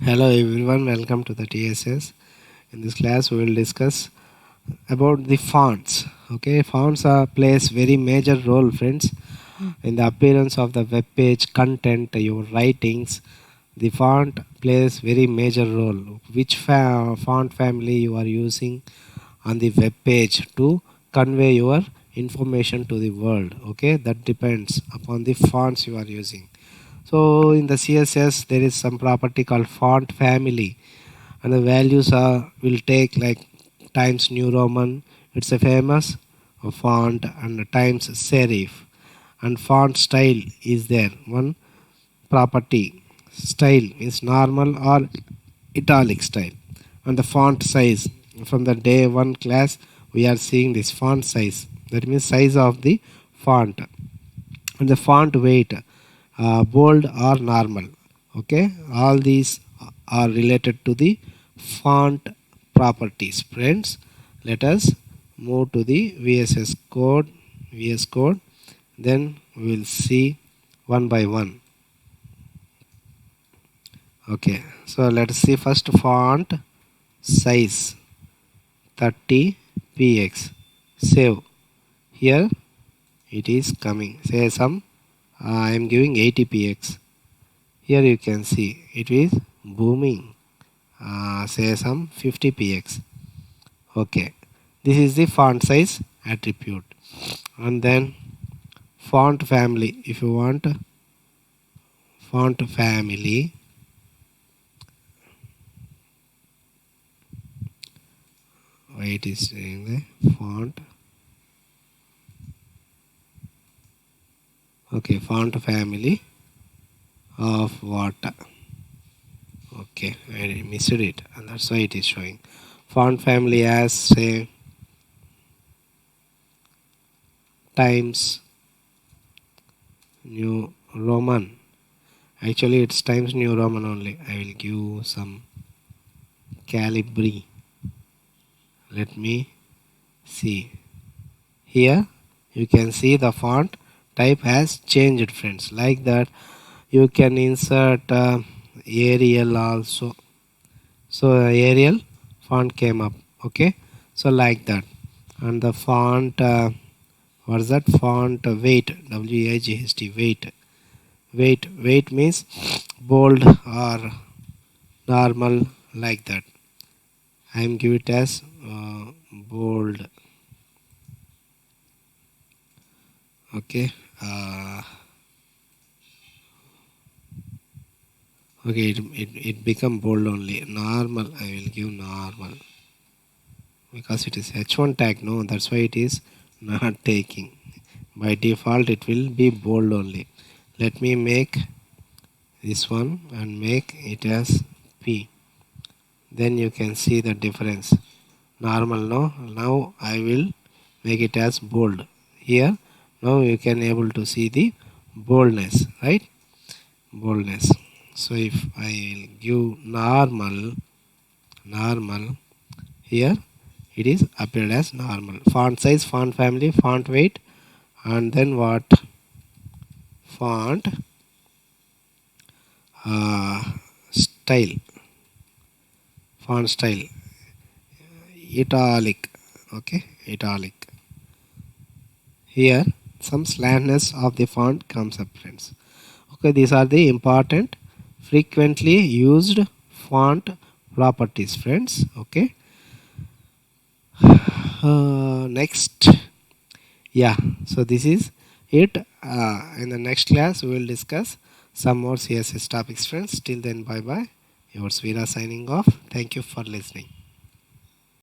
Hello everyone, welcome to the TSS. In this class we will discuss about the fonts. Okay, fonts plays very major role, friends, in the appearance of the web page content, your writings. The font plays very major role. Which font family you are using on the web page to convey your information to the world. Okay, that depends upon the fonts you are using. So in the CSS there is some property called font family, and the values are will take like Times New Roman. It's a famous font, and times serif, and font style is there. One property style is normal or italic style, and the font size. From the day one class we are seeing this font size, that means size of the font, and the font weight, bold or normal. Okay, all these are related to the font properties. Friends, let us move to the VS Code, then we will see one by one. Okay, so let us see first font size 30 px. Save. Here it is coming. Say some I am giving 80 px. Here you can see it is booming. Say some 50 px. Okay, this is the font size attribute. And then font family. If you want font family, it is saying the font. Okay, font family of what? Okay, I missed it, and that's why it is showing font family as say Times New Roman. Actually it's Times New Roman only. I will give some Calibri. Let me see. Here you can see the font type has changed, friends. Like that you can insert Arial also. So Arial font came up. Okay, so like that. And the font what is that? Font weight, WAGHT, weight means bold or normal, like that. I am give it as bold. Okay, okay, it become bold only. Normal, I will give normal, because it is H1 tag. No, that's why it is not taking. By default it will be bold only. Let me make this one and make it as P. Then you can see the difference. Normal, no, now I will make it as bold. Here now you can able to see the boldness, right? Boldness. So if I give normal, here it is appeared as normal. Font size, font family, font weight, and then what? Font style, font style italic. Okay, italic. Here some slantness of the font comes up, friends. Okay, these are the important frequently used font properties, friends. Okay, next, yeah, so this is it. In the next class we will discuss some more CSS topics, friends. Till then, bye bye. Yours Veera signing off. Thank you for listening.